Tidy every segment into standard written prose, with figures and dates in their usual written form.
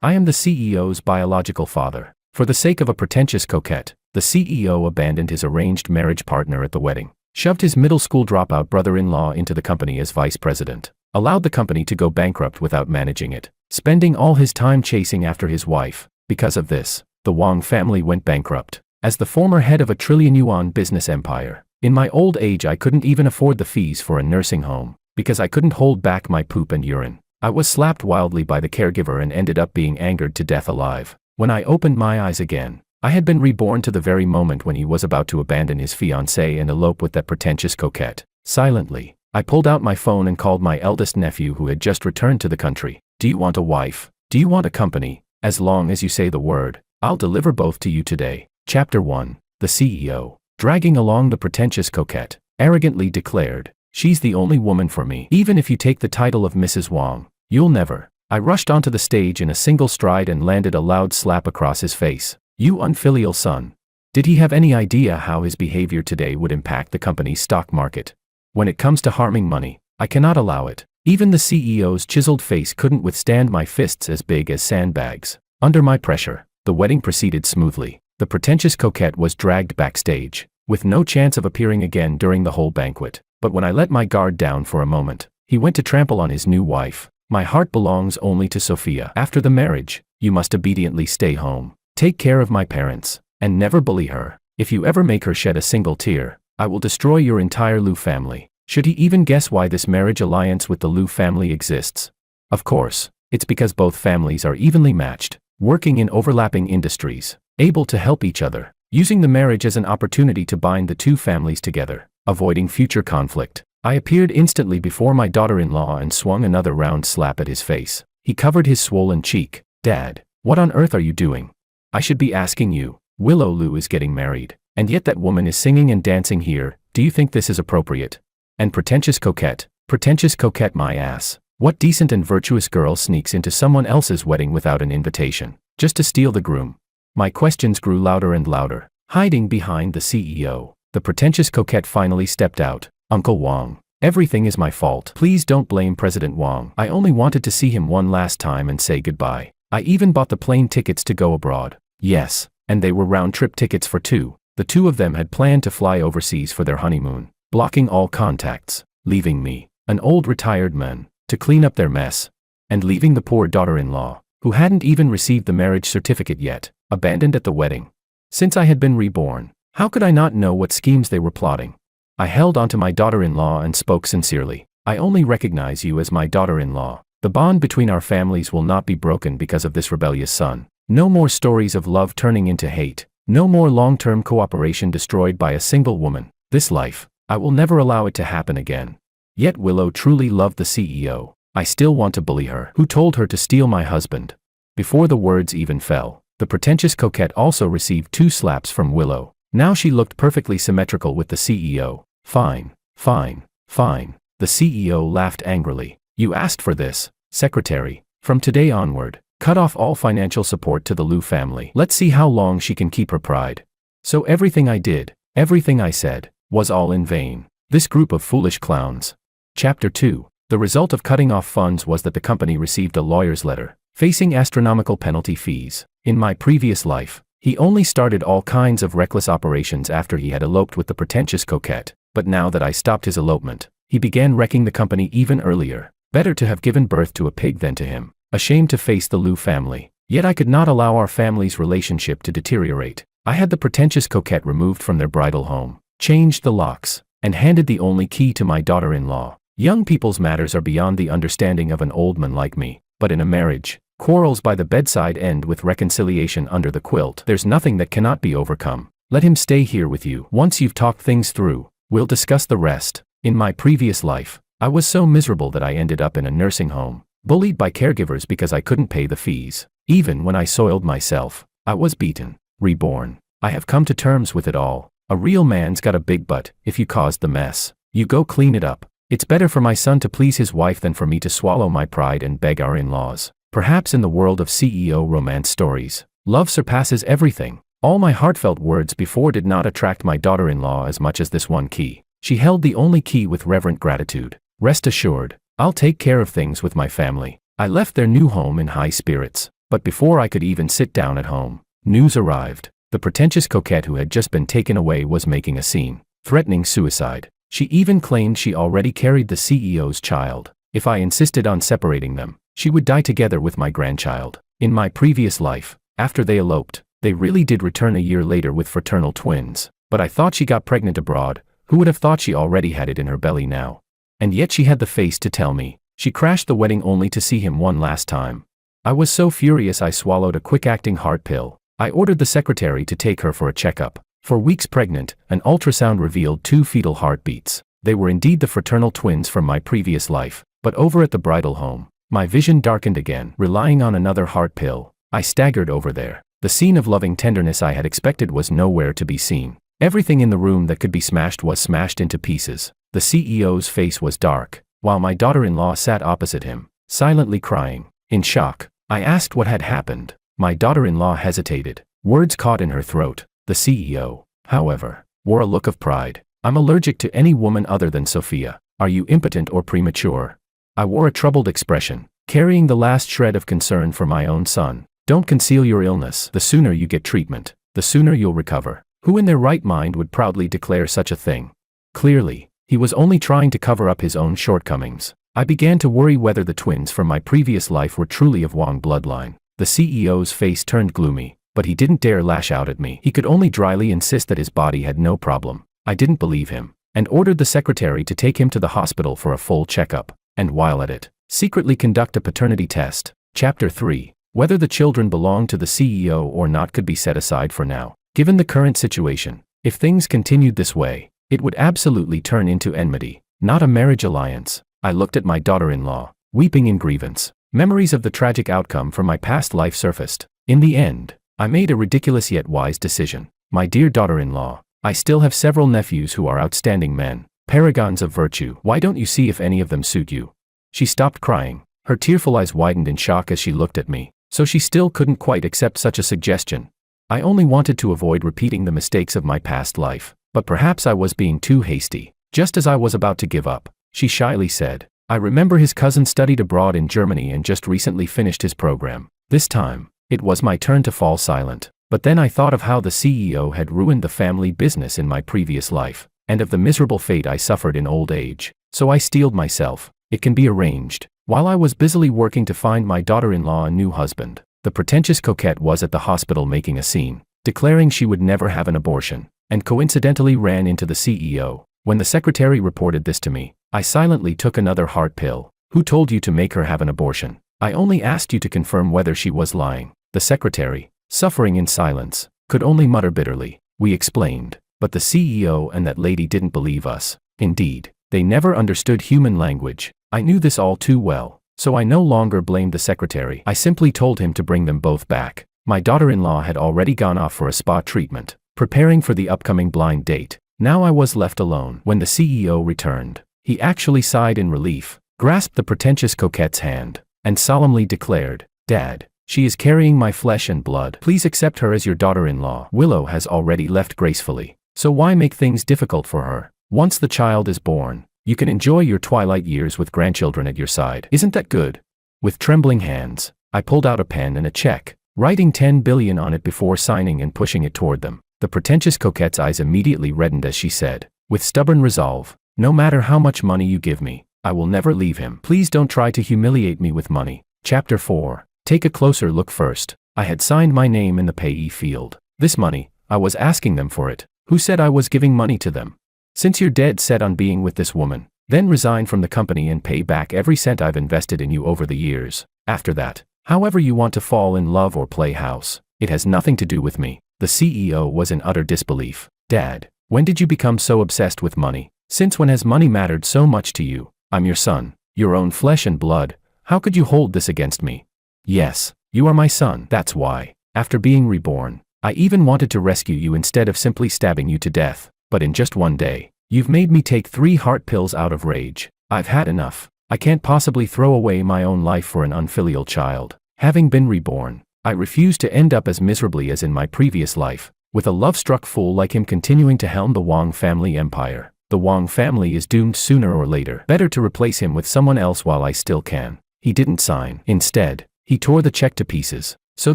I am the CEO's biological father. For the sake of a pretentious coquette, the CEO abandoned his arranged marriage partner at the wedding, shoved his middle school dropout brother-in-law into the company as vice president, allowed the company to go bankrupt without managing it, spending all his time chasing after his wife. Because of this, the Wang family went bankrupt. As the former head of a trillion-yuan business empire, in my old age I couldn't even afford the fees for a nursing home, because I couldn't hold back my poop and urine. I was slapped wildly by the caregiver and ended up being angered to death alive. When I opened my eyes again, I had been reborn to the very moment when he was about to abandon his fiancée and elope with that pretentious coquette. Silently, I pulled out my phone and called my eldest nephew who had just returned to the country. Do you want a wife? Do you want a company? As long as you say the word, I'll deliver both to you today. Chapter 1. The CEO, dragging along the pretentious coquette, arrogantly declared, "She's the only woman for me. Even if you take the title of Mrs. Wang, you'll never." I rushed onto the stage in a single stride and landed a loud slap across his face. You unfilial son. Did he have any idea how his behavior today would impact the company's stock market? When it comes to harming money, I cannot allow it. Even the CEO's chiseled face couldn't withstand my fists as big as sandbags. Under my pressure, the wedding proceeded smoothly. The pretentious coquette was dragged backstage, with no chance of appearing again during the whole banquet. But when I let my guard down for a moment, he went to trample on his new wife. My heart belongs only to Sophia. After the marriage, you must obediently stay home, take care of my parents, and never bully her. If you ever make her shed a single tear, I will destroy your entire Liu family. Should he even guess why this marriage alliance with the Liu family exists? Of course, it's because both families are evenly matched, working in overlapping industries, able to help each other, using the marriage as an opportunity to bind the two families together, avoiding future conflict. I appeared instantly before my daughter-in-law and swung another round slap at his face. He covered his swollen cheek. Dad, what on earth are you doing? I should be asking you. Willow Liu is getting married, and yet that woman is singing and dancing here. Do you think this is appropriate? And pretentious coquette my ass. What decent and virtuous girl sneaks into someone else's wedding without an invitation, just to steal the groom? My questions grew louder and louder. Hiding behind the CEO, the pretentious coquette finally stepped out. Uncle Wang, everything is my fault. Please don't blame President Wang. I only wanted to see him one last time and say goodbye. I even bought the plane tickets to go abroad. Yes, and they were round-trip tickets for two. The two of them had planned to fly overseas for their honeymoon, blocking all contacts, leaving me, an old retired man, to clean up their mess, and leaving the poor daughter-in-law, who hadn't even received the marriage certificate yet, abandoned at the wedding. Since I had been reborn, how could I not know what schemes they were plotting? I held onto my daughter-in-law and spoke sincerely. I only recognize you as my daughter-in-law. The bond between our families will not be broken because of this rebellious son. No more stories of love turning into hate. No more long-term cooperation destroyed by a single woman. This life, I will never allow it to happen again. Yet Willow truly loved the CEO. I still want to bully her. Who told her to steal my husband? Before the words even fell, the pretentious coquette also received 2 slaps from Willow. Now she looked perfectly symmetrical with the CEO. Fine. The CEO laughed angrily. You asked for this, secretary. From today onward, cut off all financial support to the Liu family. Let's see how long she can keep her pride. So everything I did, everything I said, was all in vain. This group of foolish clowns. Chapter 2. The result of cutting off funds was that the company received a lawyer's letter, facing astronomical penalty fees. In my previous life, he only started all kinds of reckless operations after he had eloped with the pretentious coquette. But now that I stopped his elopement, he began wrecking the company even earlier. Better to have given birth to a pig than to him. Ashamed to face the Liu family. Yet I could not allow our family's relationship to deteriorate. I had the pretentious coquette removed from their bridal home, changed the locks, and handed the only key to my daughter-in-law. Young people's matters are beyond the understanding of an old man like me. But in a marriage, quarrels by the bedside end with reconciliation under the quilt. There's nothing that cannot be overcome. Let him stay here with you. Once you've talked things through, we'll discuss the rest. In my previous life, I was so miserable that I ended up in a nursing home, bullied by caregivers because I couldn't pay the fees. Even when I soiled myself, I was beaten. Reborn. I have come to terms with it all. A real man's got a big butt. If you caused the mess, you go clean it up. It's better for my son to please his wife than for me to swallow my pride and beg our in-laws. Perhaps in the world of CEO romance stories, love surpasses everything. All my heartfelt words before did not attract my daughter-in-law as much as this one key. She held the only key with reverent gratitude. Rest assured, I'll take care of things with my family. I left their new home in high spirits. But before I could even sit down at home, news arrived. The pretentious coquette who had just been taken away was making a scene, threatening suicide. She even claimed she already carried the CEO's child. If I insisted on separating them, she would die together with my grandchild. In my previous life, after they eloped, they really did return a year later with fraternal twins. But I thought she got pregnant abroad. Who would have thought she already had it in her belly now? And yet she had the face to tell me. She crashed the wedding only to see him one last time. I was so furious I swallowed a quick-acting heart pill. I ordered the secretary to take her for a checkup. For weeks pregnant, an ultrasound revealed 2 fetal heartbeats. They were indeed the fraternal twins from my previous life. But over at the bridal home, my vision darkened again. Relying on another heart pill, I staggered over there. The scene of loving tenderness I had expected was nowhere to be seen. Everything in the room that could be smashed was smashed into pieces. The CEO's face was dark, while my daughter-in-law sat opposite him, silently crying. In shock, I asked what had happened. My daughter-in-law hesitated, words caught in her throat. The CEO, however, wore a look of pride. I'm allergic to any woman other than Sophia. Are you impotent or premature? I wore a troubled expression, carrying the last shred of concern for my own son. Don't conceal your illness. The sooner you get treatment, the sooner you'll recover. Who in their right mind would proudly declare such a thing? Clearly, he was only trying to cover up his own shortcomings. I began to worry whether the twins from my previous life were truly of Wang bloodline. The CEO's face turned gloomy, but he didn't dare lash out at me. He could only dryly insist that his body had no problem. I didn't believe him, and ordered the secretary to take him to the hospital for a full checkup, and while at it, secretly conduct a paternity test. Chapter 3. Whether the children belonged to the CEO or not could be set aside for now. Given the current situation, if things continued this way, it would absolutely turn into enmity, not a marriage alliance. I looked at my daughter-in-law, weeping in grievance. Memories of the tragic outcome from my past life surfaced. In the end, I made a ridiculous yet wise decision. My dear daughter-in-law, I still have several nephews who are outstanding men, paragons of virtue. Why don't you see if any of them suit you? She stopped crying. Her tearful eyes widened in shock as she looked at me, so she still couldn't quite accept such a suggestion. I only wanted to avoid repeating the mistakes of my past life, but perhaps I was being too hasty. Just as I was about to give up, she shyly said, I remember his cousin studied abroad in Germany and just recently finished his program. This time, it was my turn to fall silent. But then I thought of how the CEO had ruined the family business in my previous life, and of the miserable fate I suffered in old age. So I steeled myself. It can be arranged. While I was busily working to find my daughter-in-law a new husband, the pretentious coquette was at the hospital making a scene, declaring she would never have an abortion, and coincidentally ran into the CEO. When the secretary reported this to me, I silently took another heart pill. Who told you to make her have an abortion? I only asked you to confirm whether she was lying. The secretary, suffering in silence, could only mutter bitterly. We explained, but the CEO and that lady didn't believe us. Indeed, they never understood human language. I knew this all too well, so I no longer blamed the secretary. I simply told him to bring them both back. My daughter-in-law had already gone off for a spa treatment, preparing for the upcoming blind date. Now I was left alone. When the CEO returned, he actually sighed in relief, grasped the pretentious coquette's hand, and solemnly declared, Dad, she is carrying my flesh and blood. Please accept her as your daughter-in-law. Willow has already left gracefully, so why make things difficult for her? Once the child is born, you can enjoy your twilight years with grandchildren at your side. Isn't that good? With trembling hands, I pulled out a pen and a check, writing 10 billion on it before signing and pushing it toward them. The pretentious coquette's eyes immediately reddened as she said, with stubborn resolve, no matter how much money you give me, I will never leave him. Please don't try to humiliate me with money. Chapter 4. Take a closer look first. I had signed my name in the payee field. This money, I was asking them for it. Who said I was giving money to them? Since you're dead set on being with this woman, then resign from the company and pay back every cent I've invested in you over the years. After that, however you want to fall in love or play house, it has nothing to do with me. The CEO was in utter disbelief. Dad, when did you become so obsessed with money? Since when has money mattered so much to you? I'm your son, your own flesh and blood. How could you hold this against me? Yes, you are my son. That's why, after being reborn, I even wanted to rescue you instead of simply stabbing you to death. But in just one day, you've made me take 3 heart pills out of rage. I've had enough. I can't possibly throw away my own life for an unfilial child. Having been reborn, I refuse to end up as miserably as in my previous life, with a love-struck fool like him continuing to helm the Wang family empire. The Wang family is doomed sooner or later. Better to replace him with someone else while I still can. He didn't sign. Instead, He tore the check to pieces. So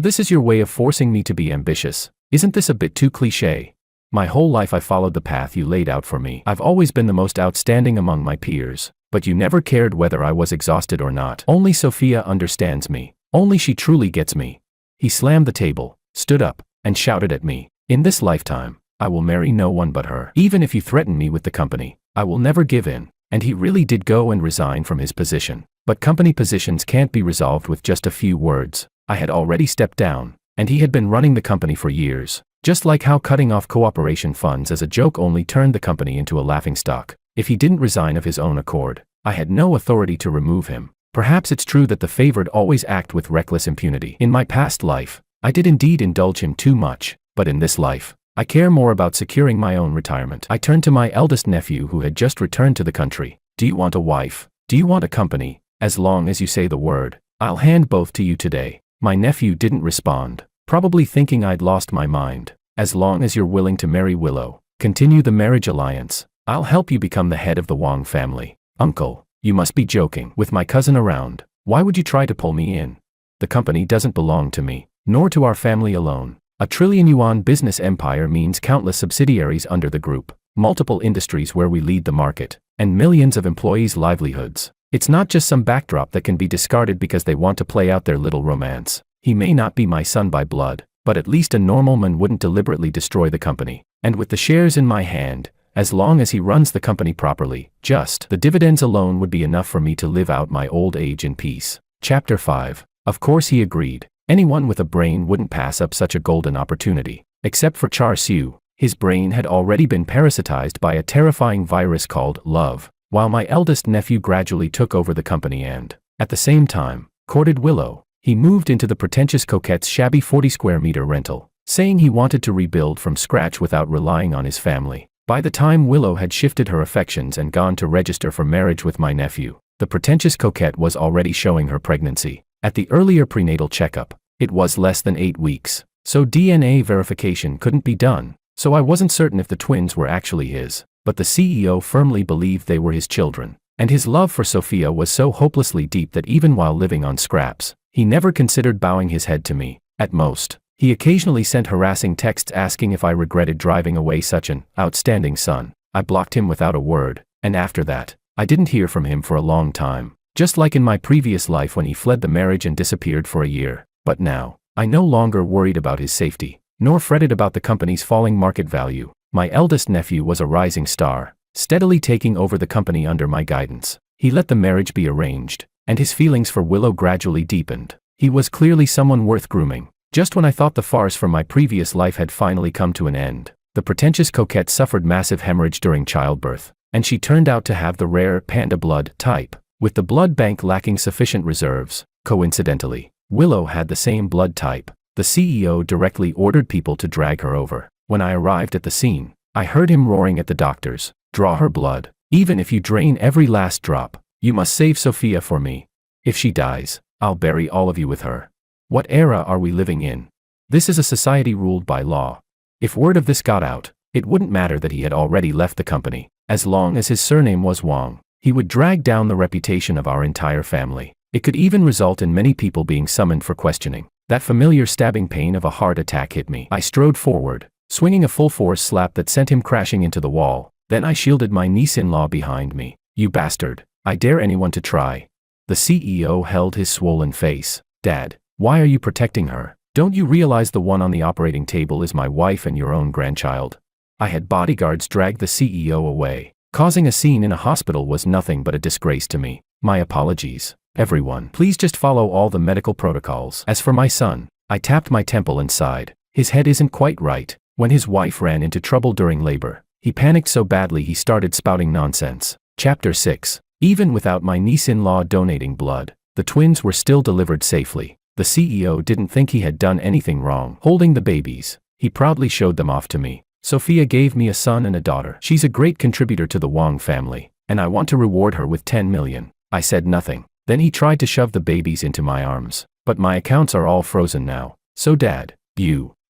this is your way of forcing me to be ambitious. Isn't this a bit too cliché? My whole life I followed the path you laid out for me. I've always been the most outstanding among my peers, but you never cared whether I was exhausted or not. Only Sophia understands me. Only she truly gets me. He slammed the table, stood up, and shouted at me. In this lifetime, I will marry no one but her. Even if you threaten me with the company, I will never give in. And he really did go and resign from his position. But company positions can't be resolved with just a few words. I had already stepped down, and he had been running the company for years. Just like how cutting off cooperation funds as a joke only turned the company into a laughingstock. If he didn't resign of his own accord, I had no authority to remove him. Perhaps it's true that the favored always act with reckless impunity. In my past life, I did indeed indulge him too much, but in this life, I care more about securing my own retirement. I turned to my eldest nephew who had just returned to the country. Do you want a wife? Do you want a company? As long as you say the word, I'll hand both to you today. My nephew didn't respond, probably thinking I'd lost my mind. As long as you're willing to marry Willow, continue the marriage alliance, I'll help you become the head of the Wong family. Uncle, you must be joking. With my cousin around, why would you try to pull me in? The company doesn't belong to me, nor to our family alone. A trillion-yuan business empire means countless subsidiaries under the group, multiple industries where we lead the market, and millions of employees' livelihoods. It's not just some backdrop that can be discarded because they want to play out their little romance. He may not be my son by blood, but at least a normal man wouldn't deliberately destroy the company. And with the shares in my hand, as long as he runs the company properly, just the dividends alone would be enough for me to live out my old age in peace. Chapter 5. Of course he agreed. Anyone with a brain wouldn't pass up such a golden opportunity. Except for Char Siu, his brain had already been parasitized by a terrifying virus called love, while my eldest nephew gradually took over the company and, at the same time, courted Willow. He moved into the pretentious coquette's shabby 40-square-meter rental, saying he wanted to rebuild from scratch without relying on his family. By the time Willow had shifted her affections and gone to register for marriage with my nephew, the pretentious coquette was already showing her pregnancy. At the earlier prenatal checkup, it was less than 8 weeks, so DNA verification couldn't be done, so I wasn't certain if the twins were actually his. But the CEO firmly believed they were his children, and his love for Sophia was so hopelessly deep that even while living on scraps, he never considered bowing his head to me. At most, he occasionally sent harassing texts asking if I regretted driving away such an outstanding son. I blocked him without a word, and after that, I didn't hear from him for a long time, just like in my previous life when he fled the marriage and disappeared for a year. But now, I no longer worried about his safety, nor fretted about the company's falling market value. My eldest nephew was a rising star, steadily taking over the company under my guidance. He let the marriage be arranged, and his feelings for Willow gradually deepened. He was clearly someone worth grooming. Just when I thought the farce from my previous life had finally come to an end, the pretentious coquette suffered massive hemorrhage during childbirth, and she turned out to have the rare panda blood type, with the blood bank lacking sufficient reserves. Coincidentally, Willow had the same blood type. The CEO directly ordered people to drag her over. When I arrived at the scene, I heard him roaring at the doctors, "Draw her blood. Even if you drain every last drop, you must save Sophia for me. If she dies, I'll bury all of you with her." What era are we living in? This is a society ruled by law. If word of this got out, it wouldn't matter that he had already left the company. As long as his surname was Wong, he would drag down the reputation of our entire family. It could even result in many people being summoned for questioning. That familiar stabbing pain of a heart attack hit me. I strode forward, swinging a full-force slap that sent him crashing into the wall. Then I shielded my niece-in-law behind me. "You bastard. I dare anyone to try." The CEO held his swollen face. "Dad, why are you protecting her? Don't you realize the one on the operating table is my wife and your own grandchild?" I had bodyguards drag the CEO away. Causing a scene in a hospital was nothing but a disgrace to me. My apologies. Everyone, please just follow all the medical protocols. As for my son, I tapped my temple and sighed. His head isn't quite right. When his wife ran into trouble during labor, he panicked so badly he started spouting nonsense. Chapter 6. Even without my niece-in-law donating blood, the twins were still delivered safely. The CEO didn't think he had done anything wrong. Holding the babies, he proudly showed them off to me. "Sophia gave me a son and a daughter. She's a great contributor to the Wong family, and I want to reward her with 10 million. I said nothing. Then he tried to shove the babies into my arms. "But my accounts are all frozen now. So Dad,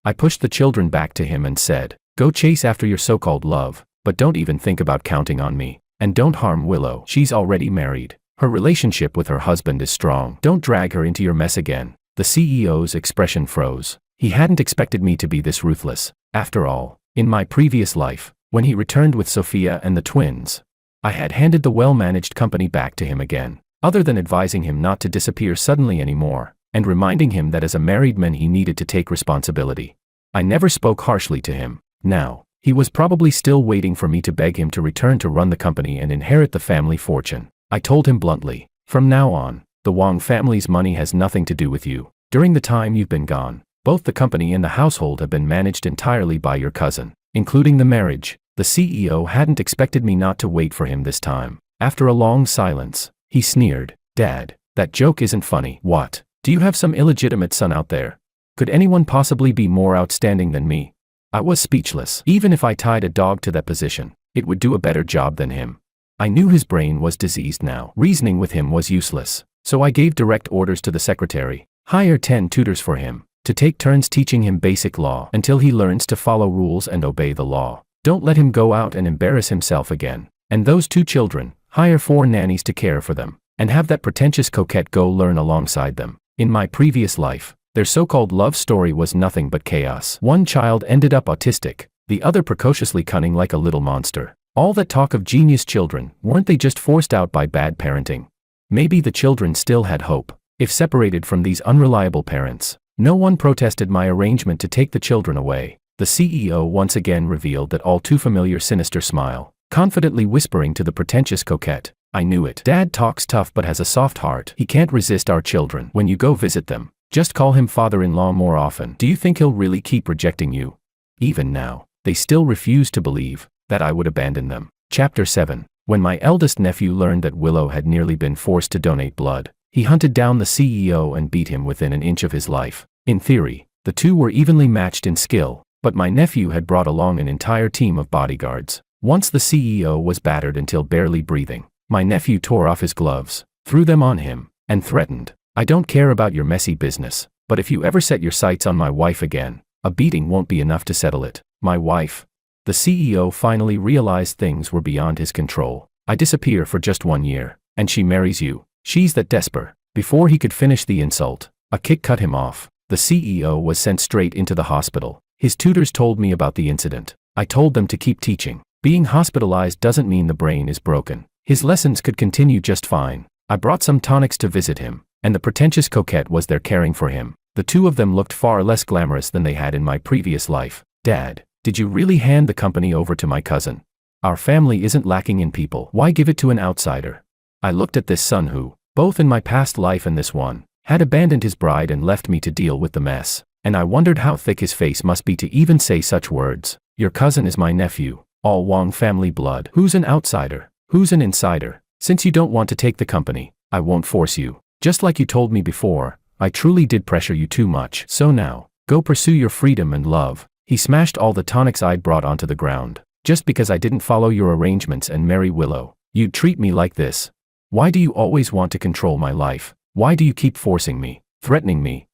I pushed the children back to him and said, "Go chase after your so-called love, but don't even think about counting on me. And don't harm Willow. She's already married. Her relationship with her husband is strong. Don't drag her into your mess again." The CEO's expression froze. He hadn't expected me to be this ruthless. After all, in my previous life, when he returned with Sophia and the twins, I had handed the well-managed company back to him again, other than advising him not to disappear suddenly anymore, and reminding him that as a married man he needed to take responsibility. I never spoke harshly to him. Now, he was probably still waiting for me to beg him to return to run the company and inherit the family fortune. I told him bluntly, "From now on, the Wang family's money has nothing to do with you. During the time you've been gone, both the company and the household have been managed entirely by your cousin, including the marriage." The CEO hadn't expected me not to wait for him this time. After a long silence, he sneered, "Dad, that joke isn't funny." "What? Do you have some illegitimate son out there? Could anyone possibly be more outstanding than me?" I was speechless. Even if I tied a dog to that position, it would do a better job than him. I knew his brain was diseased now. Reasoning with him was useless. So I gave direct orders to the secretary. Hire 10 tutors for him, to take turns teaching him basic law until he learns to follow rules and obey the law. Don't let him go out and embarrass himself again. And those 2 children, hire 4 nannies to care for them, and have that pretentious coquette go learn alongside them. In my previous life, their so-called love story was nothing but chaos. One child ended up autistic, the other precociously cunning like a little monster. All that talk of genius children, weren't they just forced out by bad parenting? Maybe the children still had hope, if separated from these unreliable parents. No one protested my arrangement to take the children away. The CEO once again revealed that all too familiar sinister smile, confidently whispering to the pretentious coquette, "I knew it. Dad talks tough but has a soft heart. He can't resist our children. When you go visit them, just call him father-in-law more often. Do you think he'll really keep rejecting you?" Even now, they still refuse to believe that I would abandon them. Chapter 7. When my eldest nephew learned that Willow had nearly been forced to donate blood, he hunted down the CEO and beat him within an inch of his life. In theory, the 2 were evenly matched in skill, but my nephew had brought along an entire team of bodyguards. Once the CEO was battered until barely breathing, my nephew tore off his gloves, threw them on him, and threatened, "I don't care about your messy business, but if you ever set your sights on my wife again, a beating won't be enough to settle it." My wife? The CEO finally realized things were beyond his control. "I disappear for just 1 year, and she marries you. She's that desperate." Before he could finish the insult, a kick cut him off. The CEO was sent straight into the hospital. His tutors told me about the incident. I told them to keep teaching. Being hospitalized doesn't mean the brain is broken. His lessons could continue just fine. I brought some tonics to visit him, and the pretentious coquette was there caring for him. The 2 of them looked far less glamorous than they had in my previous life. "Dad, did you really hand the company over to my cousin? Our family isn't lacking in people. Why give it to an outsider?" I looked at this son who, both in my past life and this one, had abandoned his bride and left me to deal with the mess, and I wondered how thick his face must be to even say such words. "Your cousin is my nephew, all Wang family blood. Who's an outsider? Who's an insider? Since you don't want to take the company, I won't force you. Just like you told me before, I truly did pressure you too much. So now, go pursue your freedom and love." He smashed all the tonics I'd brought onto the ground. "Just because I didn't follow your arrangements and marry Willow, you'd treat me like this? Why do you always want to control my life? Why do you keep forcing me, threatening me?"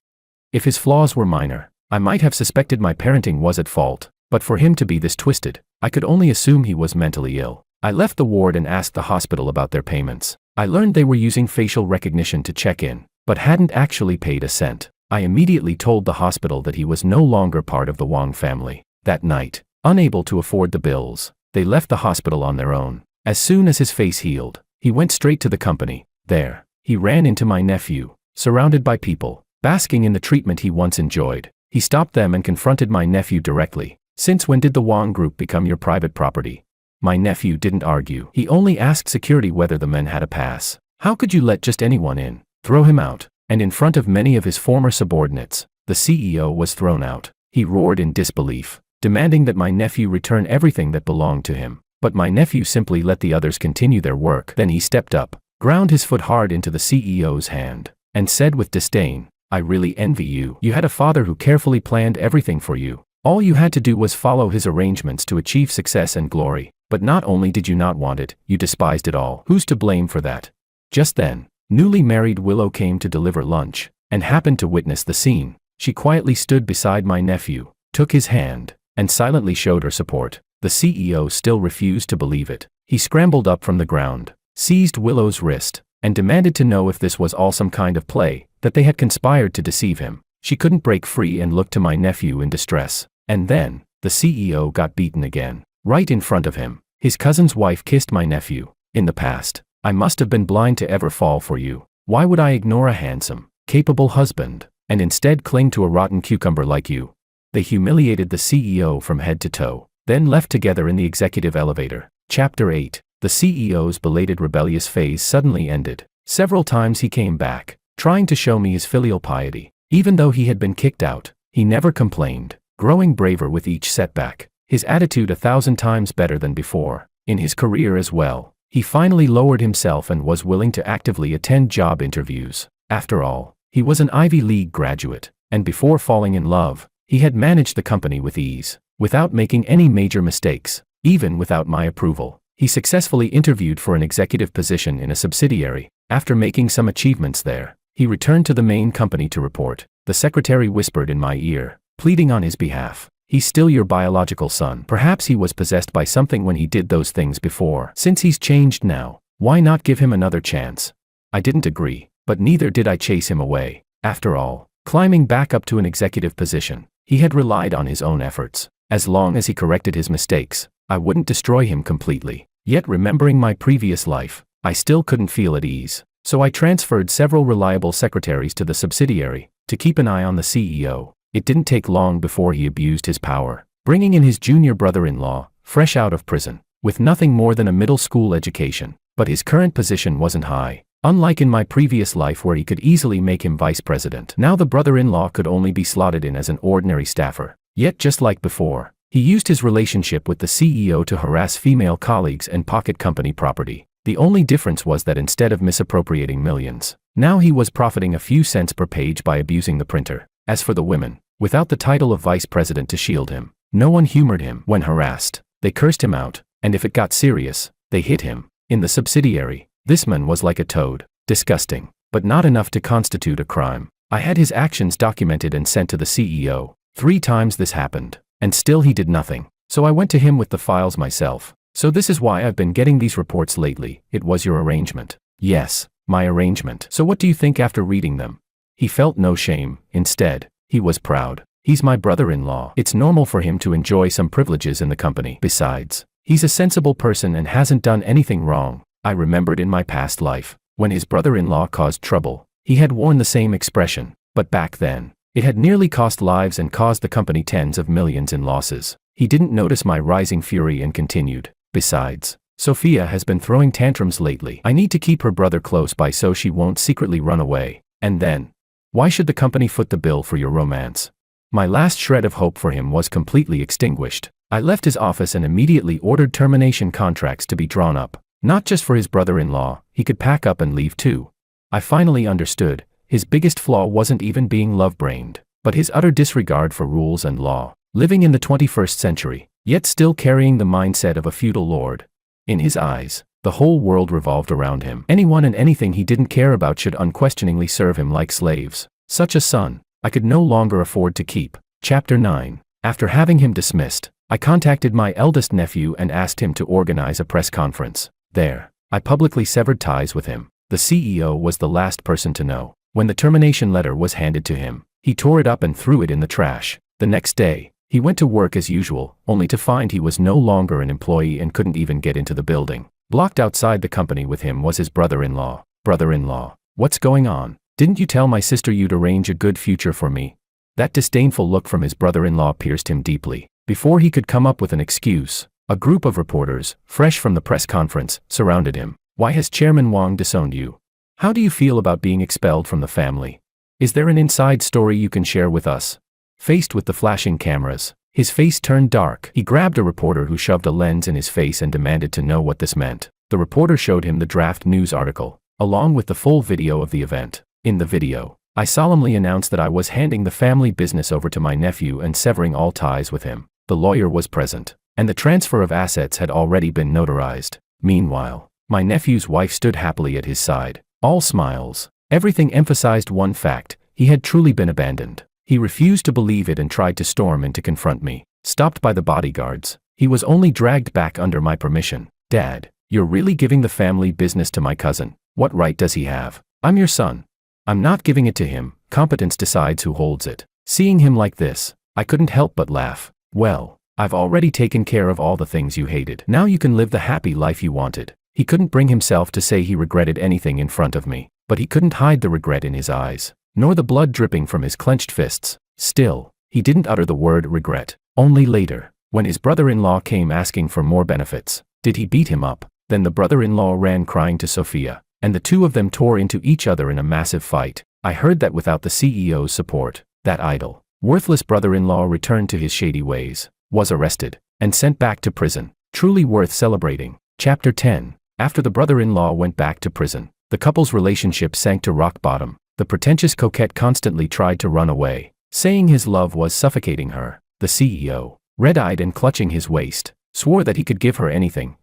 If his flaws were minor, I might have suspected my parenting was at fault, but for him to be this twisted, I could only assume he was mentally ill. I left the ward and asked the hospital about their payments. I learned they were using facial recognition to check in, but hadn't actually paid a cent. I immediately told the hospital that he was no longer part of the Wang family. That night, unable to afford the bills, they left the hospital on their own. As soon as his face healed, he went straight to the company. There, he ran into my nephew, surrounded by people, basking in the treatment he once enjoyed. He stopped them and confronted my nephew directly. "Since when did the Wang group become your private property?" My nephew didn't argue. He only asked security whether the men had a pass. "How could you let just anyone in? Throw him out." And in front of many of his former subordinates, the CEO was thrown out. He roared in disbelief, demanding that my nephew return everything that belonged to him. But my nephew simply let the others continue their work. Then he stepped up, ground his foot hard into the CEO's hand, and said with disdain, "I really envy you. You had a father who carefully planned everything for you. All you had to do was follow his arrangements to achieve success and glory. But not only did you not want it, you despised it all. Who's to blame for that?" Just then, newly married Willow came to deliver lunch, and happened to witness the scene. She quietly stood beside my nephew, took his hand, and silently showed her support. The CEO still refused to believe it. He scrambled up from the ground, seized Willow's wrist, and demanded to know if this was all some kind of play, that they had conspired to deceive him. She couldn't break free and looked to my nephew in distress. And then, the CEO got beaten again. Right in front of him. His cousin's wife kissed my nephew. In the past, I must have been blind to ever fall for you. Why would I ignore a handsome, capable husband, and instead cling to a rotten cucumber like you? They humiliated the CEO from head to toe, then left together in the executive elevator. Chapter 8. The CEO's belated rebellious phase suddenly ended. Several times he came back, trying to show me his filial piety. Even though he had been kicked out, he never complained, growing braver with each setback, his attitude 1,000 times better than before. In his career as well, he finally lowered himself and was willing to actively attend job interviews. After all, he was an Ivy League graduate, and before falling in love, he had managed the company with ease, without making any major mistakes. Even without my approval, he successfully interviewed for an executive position in a subsidiary. After making some achievements there, he returned to the main company to report. The secretary whispered in my ear, pleading on his behalf. He's still your biological son. Perhaps he was possessed by something when he did those things before. Since he's changed now, why not give him another chance? I didn't agree, but neither did I chase him away. After all, climbing back up to an executive position, he had relied on his own efforts. As long as he corrected his mistakes, I wouldn't destroy him completely. Yet remembering my previous life, I still couldn't feel at ease. So I transferred several reliable secretaries to the subsidiary, to keep an eye on the CEO. It didn't take long before he abused his power, bringing in his junior brother-in-law, fresh out of prison, with nothing more than a middle school education. But his current position wasn't high. Unlike in my previous life where he could easily make him vice president, now the brother-in-law could only be slotted in as an ordinary staffer. Yet just like before, he used his relationship with the CEO to harass female colleagues and pocket company property. The only difference was that instead of misappropriating millions, now he was profiting a few cents per page by abusing the printer. As for the women, without the title of vice president to shield him, no one humored him. When harassed, they cursed him out, and if it got serious, they hit him. In the subsidiary, this man was like a toad, disgusting, but not enough to constitute a crime. I had his actions documented and sent to the CEO. 3 times this happened, and still he did nothing. So I went to him with the files myself. So this is why I've been getting these reports lately. It was your arrangement. Yes, my arrangement. So what do you think after reading them? He felt no shame. Instead, he was proud. He's my brother-in-law. It's normal for him to enjoy some privileges in the company. Besides, he's a sensible person and hasn't done anything wrong. I remembered in my past life, when his brother-in-law caused trouble, he had worn the same expression. But back then, it had nearly cost lives and caused the company tens of millions in losses. He didn't notice my rising fury and continued. Besides, Sophia has been throwing tantrums lately. I need to keep her brother close by so she won't secretly run away. And then, why should the company foot the bill for your romance? My last shred of hope for him was completely extinguished. I left his office and immediately ordered termination contracts to be drawn up. Not just for his brother-in-law, he could pack up and leave too. I finally understood, his biggest flaw wasn't even being love-brained, but his utter disregard for rules and law. Living in the 21st century, yet still carrying the mindset of a feudal lord. In his eyes, the whole world revolved around him. Anyone and anything he didn't care about should unquestioningly serve him like slaves. Such a son, I could no longer afford to keep. Chapter 9. After having him dismissed, I contacted my eldest nephew and asked him to organize a press conference. There, I publicly severed ties with him. The CEO was the last person to know. When the termination letter was handed to him, he tore it up and threw it in the trash. The next day, he went to work as usual, only to find he was no longer an employee and couldn't even get into the building. Blocked outside the company with him was his brother-in-law. Brother-in-law, what's going on? Didn't you tell my sister you'd arrange a good future for me? That disdainful look from his brother-in-law pierced him deeply. Before he could come up with an excuse, a group of reporters, fresh from the press conference, surrounded him. Why has Chairman Wang disowned you? How do you feel about being expelled from the family? Is there an inside story you can share with us? Faced with the flashing cameras, his face turned dark. He grabbed a reporter who shoved a lens in his face and demanded to know what this meant. The reporter showed him the draft news article, along with the full video of the event. In the video, I solemnly announced that I was handing the family business over to my nephew and severing all ties with him. The lawyer was present, and the transfer of assets had already been notarized. Meanwhile, my nephew's wife stood happily at his side, all smiles. Everything emphasized one fact: he had truly been abandoned. He refused to believe it and tried to storm in to confront me. Stopped by the bodyguards, he was only dragged back under my permission. Dad, you're really giving the family business to my cousin? What right does he have? I'm your son. I'm not giving it to him. Competence decides who holds it. Seeing him like this, I couldn't help but laugh. Well, I've already taken care of all the things you hated. Now you can live the happy life you wanted. He couldn't bring himself to say he regretted anything in front of me, but he couldn't hide the regret in his eyes, nor the blood dripping from his clenched fists. Still, he didn't utter the word regret. Only later, when his brother-in-law came asking for more benefits, did he beat him up. Then the brother-in-law ran crying to Sophia, and the two of them tore into each other in a massive fight. I heard that without the CEO's support, that idle, worthless brother-in-law returned to his shady ways, was arrested, and sent back to prison. Truly worth celebrating. Chapter 10. After the brother-in-law went back to prison, the couple's relationship sank to rock bottom. The pretentious coquette constantly tried to run away, saying his love was suffocating her. The CEO, red-eyed and clutching his waist, swore that he could give her anything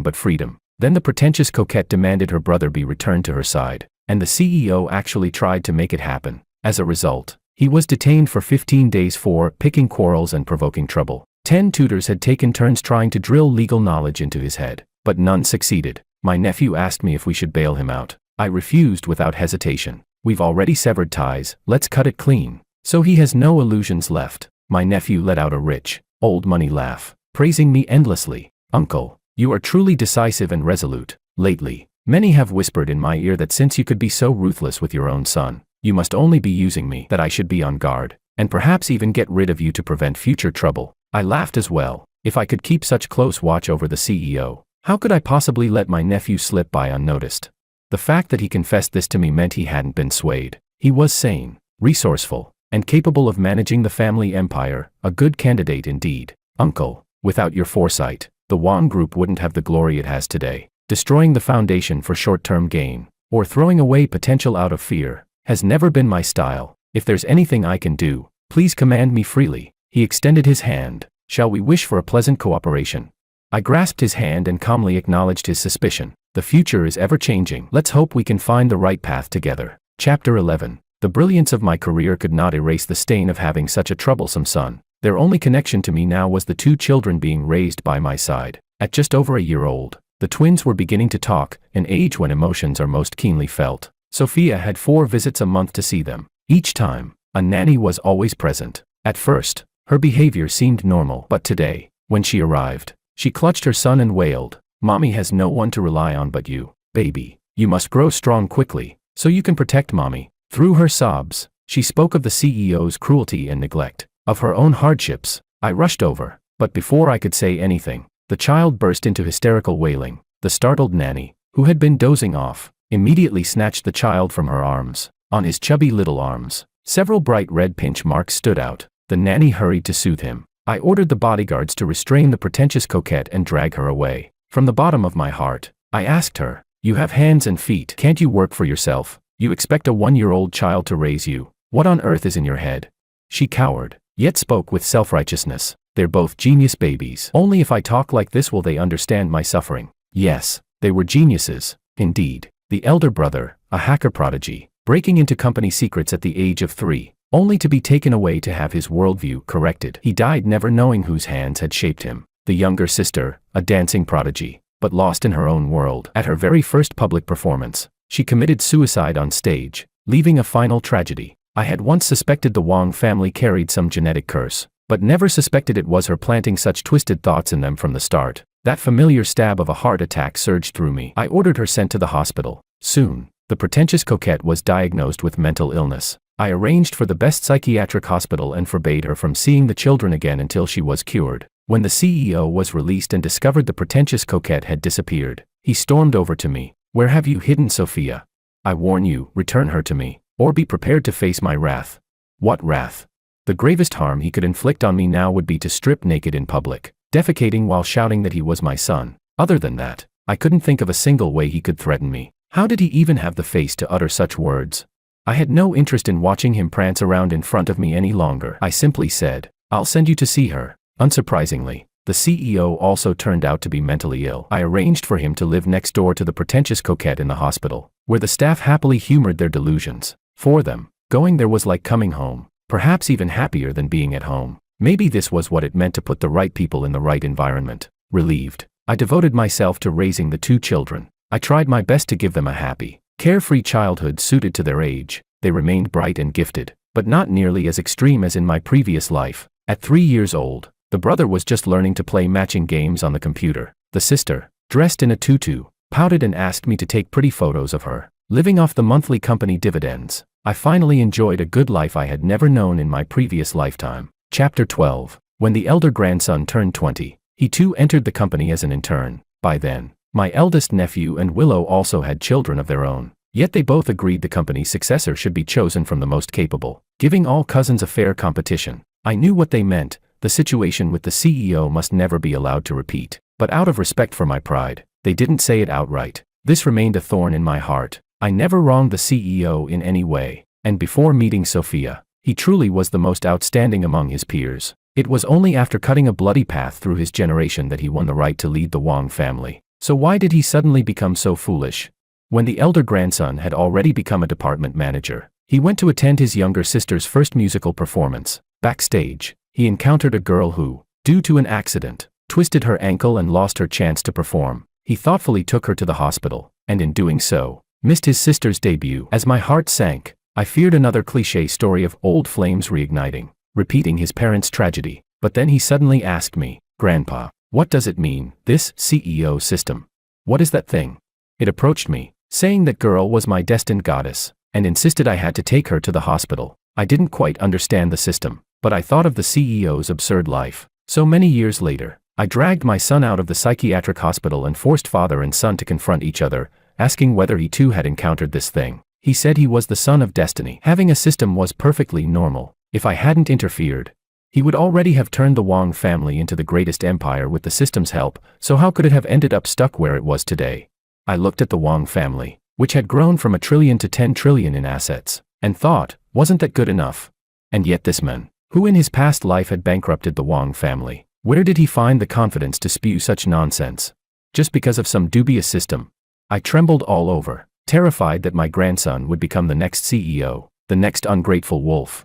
but freedom. Then the pretentious coquette demanded her brother be returned to her side, and the CEO actually tried to make it happen. As a result, he was detained for 15 days for picking quarrels and provoking trouble. 10 tutors had taken turns trying to drill legal knowledge into his head, but none succeeded. My nephew asked me if we should bail him out. I refused without hesitation. We've already severed ties, let's cut it clean, so he has no illusions left. My nephew let out a rich, old money laugh, praising me endlessly. Uncle, you are truly decisive and resolute. Lately, many have whispered in my ear that since you could be so ruthless with your own son, you must only be using me, that I should be on guard, and perhaps even get rid of you to prevent future trouble. I laughed as well. If I could keep such close watch over the CEO, how could I possibly let my nephew slip by unnoticed? The fact that he confessed this to me meant he hadn't been swayed. He was sane, resourceful, and capable of managing the family empire, a good candidate indeed. Uncle, without your foresight, the Wan Group wouldn't have the glory it has today. Destroying the foundation for short-term gain, or throwing away potential out of fear, has never been my style. If there's anything I can do, please command me freely. He extended his hand. Shall we wish for a pleasant cooperation? I grasped his hand and calmly acknowledged his suspicion. The future is ever-changing. Let's hope we can find the right path together. Chapter 11. The brilliance of my career could not erase the stain of having such a troublesome son. Their only connection to me now was the 2 children being raised by my side. At just over a year old, the twins were beginning to talk, an age when emotions are most keenly felt. Sophia had 4 visits a month to see them. Each time, a nanny was always present. At first, her behavior seemed normal, but today, when she arrived, she clutched her son and wailed, "Mommy has no one to rely on but you, baby. You must grow strong quickly, so you can protect Mommy." Through her sobs, she spoke of the CEO's cruelty and neglect, of her own hardships. I rushed over, but before I could say anything, the child burst into hysterical wailing. The startled nanny, who had been dozing off, immediately snatched the child from her arms. On his chubby little arms, several bright red pinch marks stood out. The nanny hurried to soothe him. I ordered the bodyguards to restrain the pretentious coquette and drag her away. From the bottom of my heart, I asked her, "You have hands and feet. Can't you work for yourself? You expect a 1-year-old child to raise you. What on earth is in your head?" She cowered, yet spoke with self-righteousness. "They're both genius babies. Only if I talk like this will they understand my suffering." Yes, they were geniuses, indeed. The elder brother, a hacker prodigy, breaking into company secrets at the age of 3, only to be taken away to have his worldview corrected. He died never knowing whose hands had shaped him. The younger sister, a dancing prodigy, but lost in her own world. At her very first public performance, she committed suicide on stage, leaving a final tragedy. I had once suspected the Wang family carried some genetic curse, but never suspected it was her planting such twisted thoughts in them from the start. That familiar stab of a heart attack surged through me. I ordered her sent to the hospital. Soon, the pretentious coquette was diagnosed with mental illness. I arranged for the best psychiatric hospital and forbade her from seeing the children again until she was cured. When the CEO was released and discovered the pretentious coquette had disappeared, he stormed over to me. "Where have you hidden Sophia? I warn you, return her to me, or be prepared to face my wrath." What wrath? The gravest harm he could inflict on me now would be to strip naked in public, defecating while shouting that he was my son. Other than that, I couldn't think of a single way he could threaten me. How did he even have the face to utter such words? I had no interest in watching him prance around in front of me any longer. I simply said, "I'll send you to see her." Unsurprisingly, the CEO also turned out to be mentally ill. I arranged for him to live next door to the pretentious coquette in the hospital, where the staff happily humored their delusions. For them, going there was like coming home, perhaps even happier than being at home. Maybe this was what it meant to put the right people in the right environment. Relieved, I devoted myself to raising the 2 children. I tried my best to give them a happy, Carefree childhood suited to their age, they remained bright and gifted, but not nearly as extreme as in my previous life. At 3 years old, the brother was just learning to play matching games on the computer. The sister, dressed in a tutu, pouted and asked me to take pretty photos of her. Living off the monthly company dividends, I finally enjoyed a good life I had never known in my previous lifetime. Chapter 12. When the elder grandson turned 20, he too entered the company as an intern. By then, my eldest nephew and Willow also had children of their own, yet they both agreed the company's successor should be chosen from the most capable, giving all cousins a fair competition. I knew what they meant. The situation with the CEO must never be allowed to repeat. But out of respect for my pride, they didn't say it outright. This remained a thorn in my heart. I never wronged the CEO in any way, and before meeting Sophia, he truly was the most outstanding among his peers. It was only after cutting a bloody path through his generation that he won the right to lead the Wang family. So why did he suddenly become so foolish? When the elder grandson had already become a department manager, he went to attend his younger sister's first musical performance. Backstage, he encountered a girl who, due to an accident, twisted her ankle and lost her chance to perform. He thoughtfully took her to the hospital, and in doing so, missed his sister's debut. As my heart sank, I feared another cliché story of old flames reigniting, repeating his parents' tragedy. But then he suddenly asked me, "Grandpa, what does it mean, this CEO system? What is that thing?" It approached me, saying that girl was my destined goddess, and insisted I had to take her to the hospital. I didn't quite understand the system, but I thought of the CEO's absurd life. So many years later, I dragged my son out of the psychiatric hospital and forced father and son to confront each other, asking whether he too had encountered this thing. He said he was the son of destiny. Having a system was perfectly normal. If I hadn't interfered, he would already have turned the Wang family into the greatest empire with the system's help, so how could it have ended up stuck where it was today? I looked at the Wang family, which had grown from $1 trillion to $10 trillion in assets, and thought, wasn't that good enough? And yet this man, who in his past life had bankrupted the Wang family, where did he find the confidence to spew such nonsense? Just because of some dubious system? I trembled all over, terrified that my grandson would become the next CEO, the next ungrateful wolf.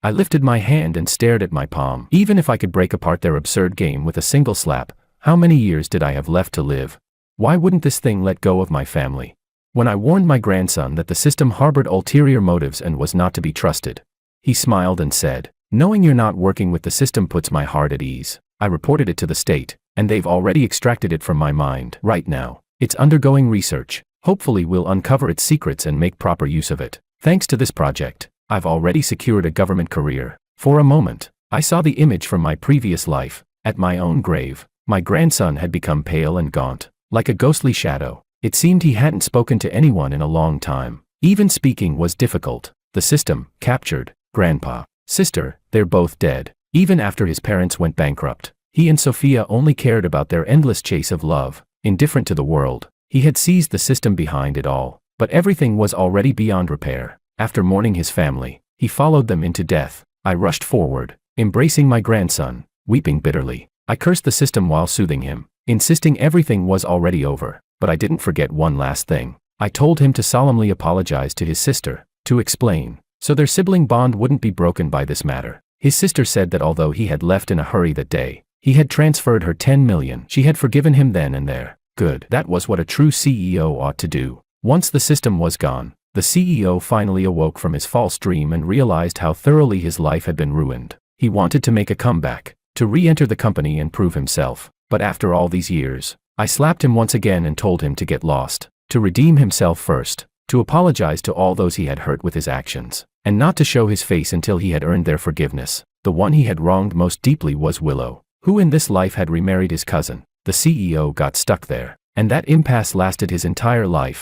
I lifted my hand and stared at my palm. Even if I could break apart their absurd game with a single slap, how many years did I have left to live? Why wouldn't this thing let go of my family? When I warned my grandson that the system harbored ulterior motives and was not to be trusted, he smiled and said, "Knowing you're not working with the system puts my heart at ease." I reported it to the state, and they've already extracted it from my mind. Right now, it's undergoing research. Hopefully we'll uncover its secrets and make proper use of it. Thanks to this project, I've already secured a government career. For a moment, I saw the image from my previous life. At my own grave, my grandson had become pale and gaunt, like a ghostly shadow. It seemed he hadn't spoken to anyone in a long time. Even speaking was difficult. The system, captured. Grandpa, sister, they're both dead. Even after his parents went bankrupt, he and Sophia only cared about their endless chase of love. Indifferent to the world, he had seized the system behind it all. But everything was already beyond repair. After mourning his family, he followed them into death. I rushed forward, embracing my grandson, weeping bitterly. I cursed the system while soothing him, insisting everything was already over. But I didn't forget one last thing. I told him to solemnly apologize to his sister, to explain, so their sibling bond wouldn't be broken by this matter. His sister said that although he had left in a hurry that day, he had transferred her 10 million. She had forgiven him then and there. Good. That was what a true CEO ought to do. Once the system was gone, the CEO finally awoke from his false dream and realized how thoroughly his life had been ruined. He wanted to make a comeback, to re-enter the company and prove himself. But after all these years, I slapped him once again and told him to get lost, to redeem himself first, to apologize to all those he had hurt with his actions, and not to show his face until he had earned their forgiveness. The one he had wronged most deeply was Willow, who in this life had remarried his cousin. The CEO got stuck there, and that impasse lasted his entire life.